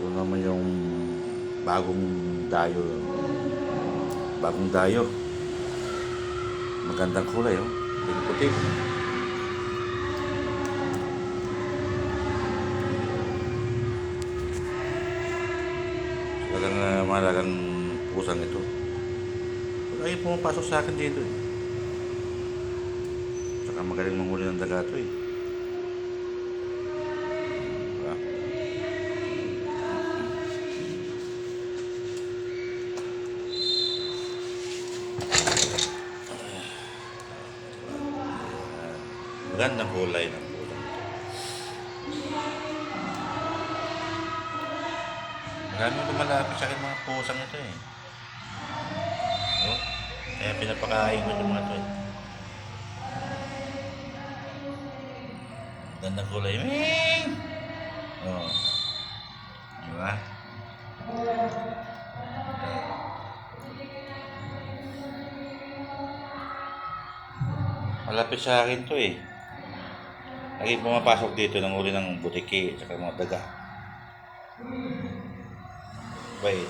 Ito naman yung bagong dayo. Bagong dayo. Magandang kulay, oh. Puti. Talagang malagang pusang ito. Ayaw pumapasok sa akin dito, eh. Saka magaling manghuli ng daga ito, eh. Diba? Magandang kulay ng pusang ito. Maraming lumalapit sa akin mga pusang ito, eh. Oh, kaya pinapakain ko yung mga ito, eh. Magandang kulay. Ming! Oh, diba? Malapit sa akin to, eh. Lagi pumapasok dito ng uli ng butiki at mga daga. Bye.